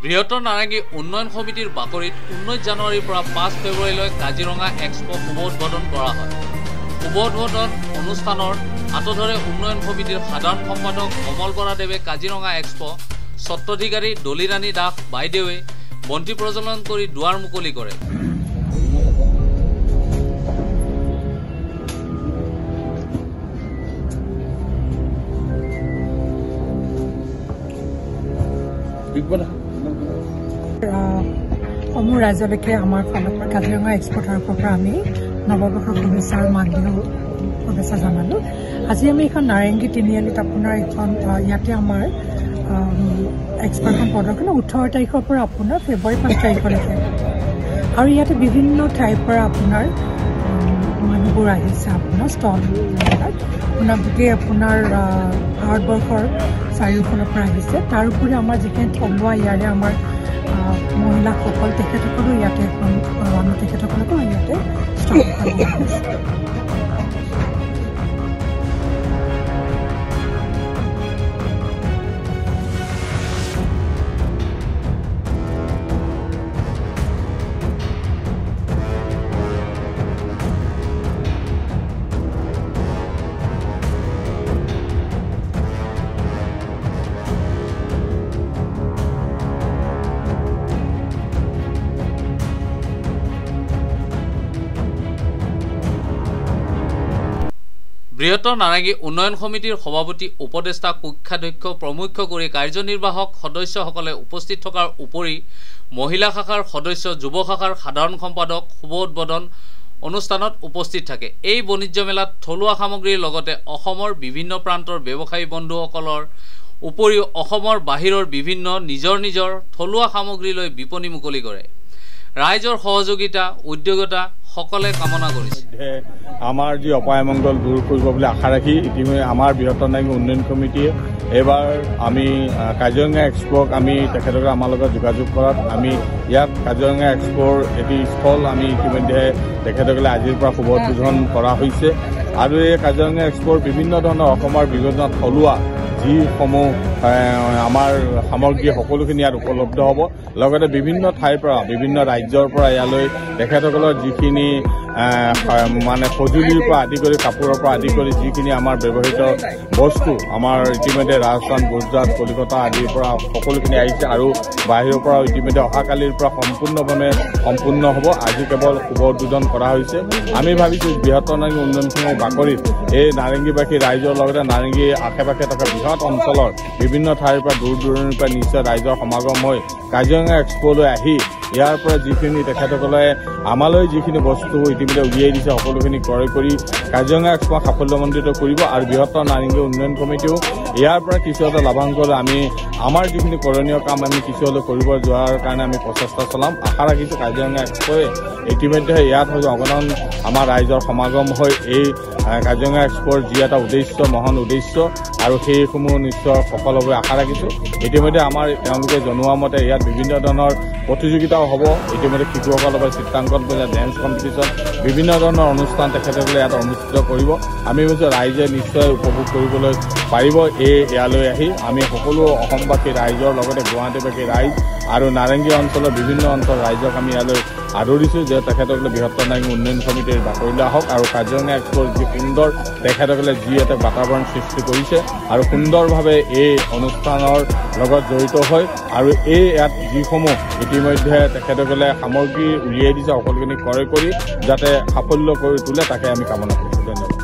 বৃহত্তৰ নাৰেঙ্গী উন্নয়ন সমিতিৰ বাকৰিত 19 জানুৱাৰীৰ পৰা 5 ফেব্ৰুৱাৰীলৈ কাজিৰঙা এক্সপো শুভ উদ্বোধন কৰা হয়। শুভ উদ্বোধন অনুষ্ঠানৰ আতধৰে উন্নয়ন সমিতিৰ সাধাৰণ সম্পাদক কমল বৰাদেৱে কাজিৰঙা এক্সপো স্বত্বাধিকাৰী দলিৰাণী দাস বাইদেৱে বন্তি প্ৰজ্বলন কৰি দুৱাৰ মুকলি কৰে। সমূহ ৰাজ্যলৈকে আমাৰ ফালৰ পৰা কাজিৰঙা এক্সপোৰ তৰফৰ পৰা আমি নৱবৰ্ষৰ শুভেচ্ছা আৰু মাঘ বিহুৰ শুভেচ্ছা জনালোঁ। আজি আমি এখন নাৰেংগী তিনিআলিত আপোনাৰ এখন ইয়াতে আমাৰ এক্সপোখন প্ৰদৰ্শন 18 তাৰিখৰ পৰা আপোনাৰ ফেব্ৰুৱাৰী 5 তাৰিখলৈকে আৰু ইয়াতে বিভিন্ন ঠাইৰ পৰা আপোনাৰ মানুহবোৰ আহিছে। আপোনাৰ ষ্টল আপোনাৰ গোটেই আপোনাৰ ভাৰতবৰ্ষৰ চাৰিওফালৰ পৰা আহিছে। তাৰোপৰি আমাৰ যিখিনি থলুৱা ইয়াৰে আমাৰ মহিলাসকল তেখেতসকলো ইয়াতে তেখেতসকলকো ইয়াতে ষ্টল আহিছে। বৃহত্তৰ নাৰেঙ্গী উন্নয়ন সমিতিৰ সভাপতি উপদেষ্টা কক্ষাধ্যক্ষ প্ৰমুখ কৰি কাৰ্যনিৰ্বাহক সদস্যসকলে উপস্থিত থকাৰ উপৰি মহিলা শাখাৰ সদস্য যুৱ শাখাৰ সাধাৰণ সম্পাদক শুভ উদ্বোধন অনুষ্ঠানত উপস্থিত থাকে। এই বাণিজ্য মেলাত থলুৱা সামগ্ৰীৰ লগতে অসমৰ বিভিন্ন প্ৰান্তৰ ব্যৱসায়ী বন্ধুসকলৰ উপৰিও অসমৰ বাহিৰৰ বিভিন্ন নিজৰ থলুৱা সামগ্ৰীলৈ বিপণী মুকলি কৰে। ৰাইজৰ সহযোগিতা উদ্যোগতা সকলে কামনা কৰিছে। আমাৰ যি অপায়মংগল দূৰ কৰিব বুলি আশা ৰাখি ইতিমধ্যে আমাৰ বৃহত্তৰ নাৰেঙ্গী উন্নয়ন সমিতিয়ে এইবাৰ আমি কাজিৰঙা এক্সপোক আমি তেখেতসকলে আমাৰ লগত যোগাযোগ কৰাত আমি ইয়াত কাজিৰঙা এক্সপোৰ এটি স্থল আমি ইতিমধ্যে তেখেতসকলে আজিৰ পৰা শুভ উদ্বোধন কৰা হৈছে আৰু এই কাজিৰঙা এক্সপোৰ বিভিন্ন ধৰণৰ অসমৰ বিভিন্ন থলুৱা যিসমূহ আমাৰ সামগ্ৰী সকলোখিনি ইয়াত উপলব্ধ হ'ব। লগতে বিভিন্ন ঠাইৰ পৰা বিভিন্ন ৰাজ্যৰ পৰা ইয়ালৈ তেখেতসকলৰ যিখিনি মানে সঁজুলিৰ পৰা আদি কৰি কাপোৰৰ পৰা আদি কৰি যিখিনি আমাৰ ব্যৱহৃত বস্তু আমাৰ ইতিমধ্যে ৰাজস্থান গুজৰাট কলিকতা আদিৰ পৰা সকলোখিনি আহিছে আৰু বাহিৰৰ পৰা ইতিমধ্যে অহাকালিৰ পৰা সম্পূৰ্ণ হ'ব। আজি কেৱল শুভ উদ্বোধন কৰা হৈছে। আমি ভাবিছোঁ বৃহত্তৰ নাৰেঙ্গী উন্নয়ন সমিতিৰ বাকৰিত এই নাৰেঙ্গীবাসী ৰাইজৰ লগতে নাৰেঙ্গী আশে পাশে থকা বৃহৎ অঞ্চলৰ বিভিন্ন ঠাইৰ পৰা দূৰ দূৰণিৰ পৰা নিশ্চয় ৰাইজৰ সমাগম হৈ কাজিৰঙা এক্সপোলৈ আহি ইয়াৰ পৰা যিখিনি তেখেতসকলে আমালৈ যিখিনি বস্তু ইতিমধ্যে উলিয়াই দিছে সকলোখিনি ক্ৰয় কৰি কাজিৰঙা এক্সপো সাফল্যমণ্ডিত কৰিব আৰু বৃহত্তৰ নাৰেঙ্গী উন্নয়ন কমিটিও ইয়াৰ পৰা কিছু এটা লাভাংশ আমি আমাৰ যিখিনি কৰণীয় কাম আমি কিছু হ'লেও কৰিব যোৱাৰ কাৰণে আমি প্ৰচেষ্টা চলাম। আশা ৰাখিছোঁ কাজিৰঙা এক্সপোৱে ইতিমধ্যে ইয়াত হয়তো অৱদান আমাৰ ৰাইজৰ সমাগম হৈ এই কাজিৰঙা এক্সপোৰ যি এটা উদ্দেশ্য মহান উদ্দেশ্য আৰু সেইসমূহ নিশ্চয় সফল হ'ব আশা ৰাখিছোঁ। ইতিমধ্যে আমাৰ তেওঁলোকে জনোৱা মতে ইয়াত বিভিন্ন ধৰণৰ প্ৰতিযোগিতাও হ'ব। ইতিমধ্যে শিশুসকলৰ বাবে চিত্ৰাংকন ডেন্স কম্পিটিশ্যন বিভিন্ন ধৰণৰ অনুষ্ঠান তেখেতসকলে ইয়াত অনুষ্ঠিত কৰিব। আমি ভাবিছোঁ ৰাইজে নিশ্চয় উপভোগ কৰিবলৈ পাৰিব ইয়ালৈ আহি। আমি সকলো অসমবাসী ৰাইজৰ লগতে গুৱাহাটীবাসী ৰাইজ আৰু নাৰেঙ্গী অঞ্চলৰ বিভিন্ন অঞ্চলৰ ৰাইজক আমি ইয়ালৈ আদৰিছোঁ যে তেখেতসকলে বৃহত্তৰ নাৰেঙ্গী উন্নয়ন সমিতিৰ বাকৰিলৈ আহক আৰু কাজিৰঙা এক্সপোৰ যি সুন্দৰ তেখেতসকলে যি এটা বাতাবৰণ সৃষ্টি কৰিছে আৰু সুন্দৰভাৱে এই অনুষ্ঠানৰ লগত জড়িত হয় আৰু ইয়াত যিসমূহ ইতিমধ্যে তেখেতসকলে সামগ্ৰী উলিয়াই দিছে সকলোখিনি ক্ৰয় কৰি যাতে সাফল্য কৰি তোলে তাকে আমি কামনা কৰিছোঁ। ধন্যবাদ।